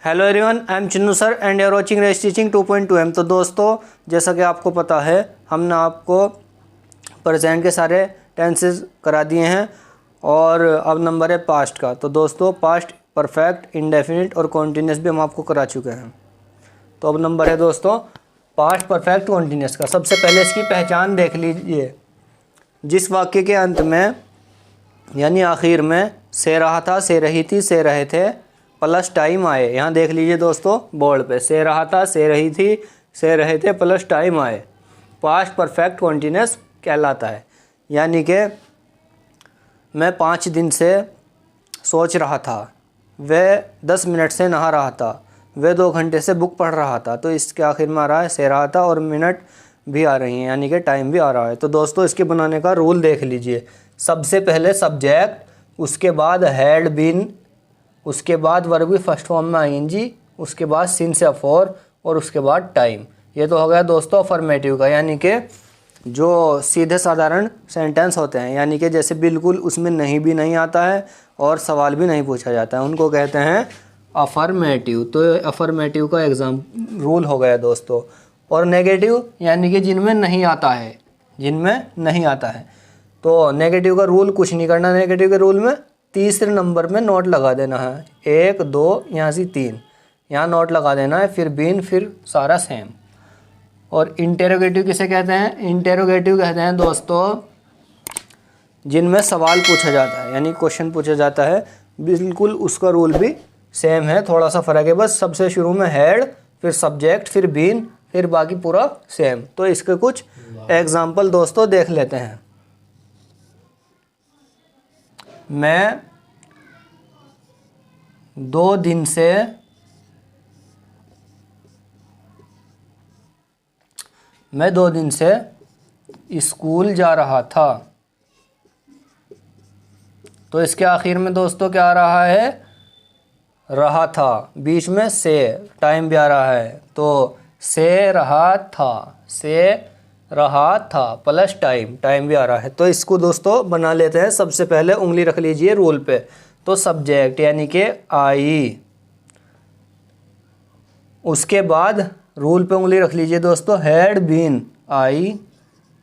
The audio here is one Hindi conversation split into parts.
Hello everyone, I am Chinnu sir and you are watching race teaching 2.2M। तो दोस्तों, जैसा कि आपको पता है, हमने आपको प्रेजेंट के सारे टेंसेस करा दिए हैं और अब नंबर है पास्ट का। तो दोस्तों, पास्ट, परफेक्ट, इंडेफिनिट और कॉन्टीन्यूस भी हम आपको करा चुके हैं। तो अब नंबर है दोस्तों पास्ट परफेक्ट कॉन्टीन्यूस का। सबसे पहले इसकी पहचान देख लीजिए। जिस वाक्य के अंत में यानी आखिर में से रहा था, से रही थी, से रहे थे प्लस टाइम आए, यहाँ देख लीजिए दोस्तों बोर्ड पे, से रहा था, से रही थी, से रहे थे प्लस टाइम आए, पास्ट परफेक्ट कॉन्टीन्यूस कहलाता है। यानी कि मैं 5 दिन से सोच रहा था, वह 10 मिनट से नहा रहा था, वह 2 घंटे से बुक पढ़ रहा था। तो इसके आखिर में आ रहा है से रहा था और मिनट भी आ रही हैं, यानी कि टाइम भी आ रहा है। तो दोस्तों, इसके बनाने का रूल देख लीजिए। सबसे पहले सब्जेक्ट, उसके बाद हैड बीन, उसके बाद वर्ब की फर्स्ट फॉर्म में आईएनजी, उसके बाद सिंस या फॉर और उसके बाद टाइम। ये तो हो गया दोस्तों अफर्मेटिव का, यानी कि जो सीधे साधारण सेंटेंस होते हैं, यानी कि जैसे बिल्कुल उसमें नहीं भी नहीं आता है और सवाल भी नहीं पूछा जाता है, उनको कहते हैं अफर्मेटिव। तो अफर्मेटिव का एग्जाम रूल हो गया दोस्तों। और नेगेटिव यानी कि जिनमें नहीं आता है, जिनमें नहीं आता है। तो नेगेटिव का रूल कुछ नहीं करना। नेगेटिव के रूल में तीसरे नंबर में नोट लगा देना है, 1 2 यहाँ से 3, यहाँ नोट लगा देना है, फिर बीन, फिर सारा सेम। और इंटेरोगेटिव किसे कहते हैं? इंटेरोगेटिव कहते हैं दोस्तों जिनमें सवाल पूछा जाता है, यानी क्वेश्चन पूछा जाता है। बिल्कुल उसका रूल भी सेम है, थोड़ा सा फ़र्क है बस। सबसे शुरू में हैड, फिर सब्जेक्ट, फिर बीन, फिर बाकी पूरा सेम। तो इसके कुछ एग्जाम्पल दोस्तों देख लेते हैं। मैं 2 दिन से स्कूल जा रहा था। तो इसके आखिर में दोस्तों क्या आ रहा है? रहा था, बीच में से, टाइम भी आ रहा है। तो से रहा था, से रहा था प्लस टाइम, टाइम भी आ रहा है। तो इसको दोस्तों बना लेते हैं। सबसे पहले उंगली रख लीजिए रूल पे। तो सब्जेक्ट यानी कि आई, उसके बाद रूल पे उंगली रख लीजिए दोस्तों had been, I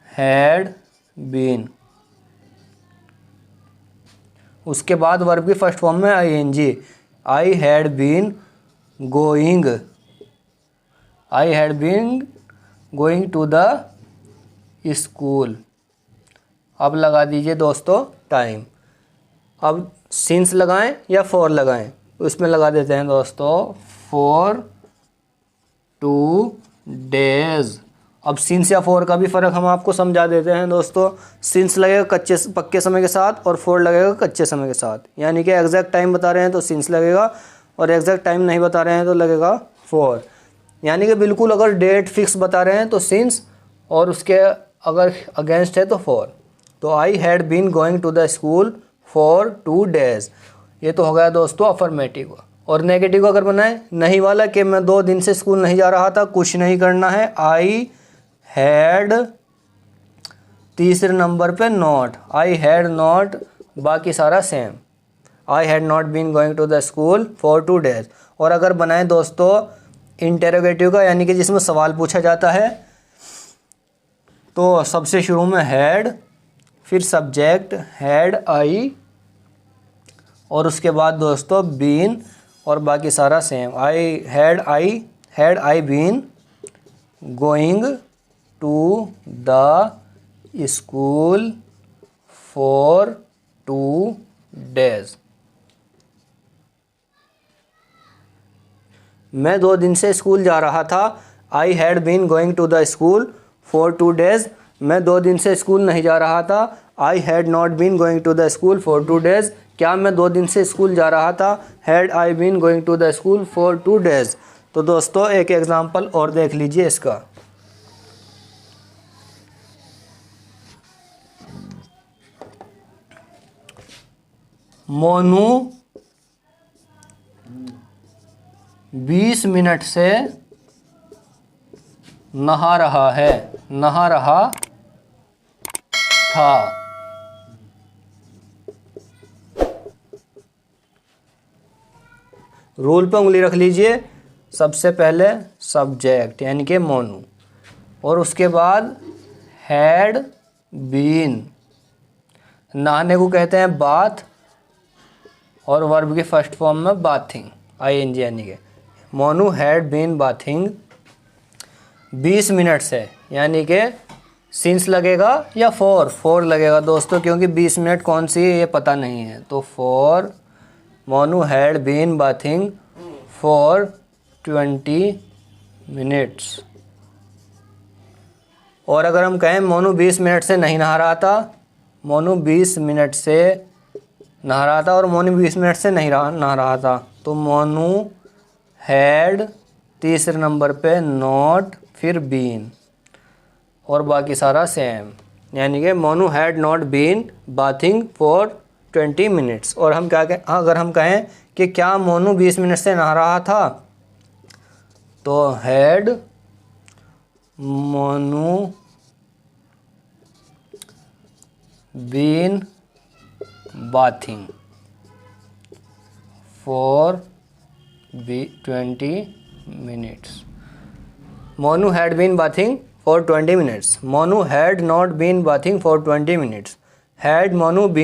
had been. उसके बाद वर्ब की फर्स्ट फॉर्म में ING, I had been going, I had been going to the school. अब लगा दीजिए दोस्तों टाइम। अब सिंस लगाएं या फॉर लगाएं? उसमें लगा देते हैं दोस्तों फॉर 2 डेज। अब सिंस या फॉर का भी फ़र्क हम आपको समझा देते हैं दोस्तों। सिंस लगेगा कच्चे पक्के समय के साथ और फॉर लगेगा कच्चे समय के साथ। यानी कि एग्जैक्ट टाइम बता रहे हैं तो सिंस लगेगा और एग्जैक्ट टाइम नहीं बता रहे हैं तो लगेगा फॉर। यानी कि बिल्कुल अगर डेट फिक्स बता रहे हैं तो सिंस और उसके अगर अगेंस्ट है तो फॉर। तो I had been going to the school for 2 days. ये तो हो गया दोस्तों अफर्मेटिव। और नेगेटिव अगर बनाए नहीं वाला कि मैं 2 दिन से स्कूल नहीं जा रहा था, कुछ नहीं करना है। आई हैड, तीसरे नंबर पे नॉट, आई हैड नॉट, बाकी सारा same. I had not been going to the school for 2 days. और अगर बनाए दोस्तों इंटेरोगेटिव का, यानी कि जिसमें सवाल पूछा जाता है, तो सबसे शुरू में हैड, फिर सब्जेक्ट हैड आई और उसके बाद दोस्तों बीन और बाकी सारा same. I had I been going to the school for 2 days. मैं 2 दिन से स्कूल जा रहा था। I had been going to the school for 2 days. मैं 2 दिन से स्कूल नहीं जा रहा था। I had not been going to the school for 2 days. क्या मैं 2 दिन से स्कूल जा रहा था? Had I been going to the school for 2 days. तो दोस्तों एक एग्जाम्पल और देख लीजिए इसका। मोनू 20 मिनट से नहा रहा है, नहा रहा था। रूल पे उंगली रख लीजिए। सबसे पहले सब्जेक्ट यानी कि मोनू, और उसके बाद हैड बीन, नहाने को कहते हैं बाथ, और वर्ब की फर्स्ट फॉर्म में बाथिंग, ING यानी कि Monu had been bathing 20 minute से, यानी कि सिंस लगेगा या फॉर लगेगा दोस्तों, क्योंकि 20 मिनट कौन सी है ये पता नहीं है। तो for Monu had been bathing for 20 minutes. और अगर हम कहें मोनू 20 मिनट से नहीं नहा रहा था, मोनू 20 मिनट से नहा रहा था और मोनू 20 मिनट से नहीं नहा रहा था, तो मोनू हैड तीसरे नंबर पे नॉट, फिर बीन, और बाकी सारा सेम, यानी कि Monu had not been bathing for 20 minutes. और हम क्या कहें, अगर हम कहें कि क्या मोनू 20 मिनट से नहा रहा था, तो had Monu been bathing for 20 minutes. Monu had been bathing for 20 minutes. Monu had not been bathing for 20 minutes. Had Monu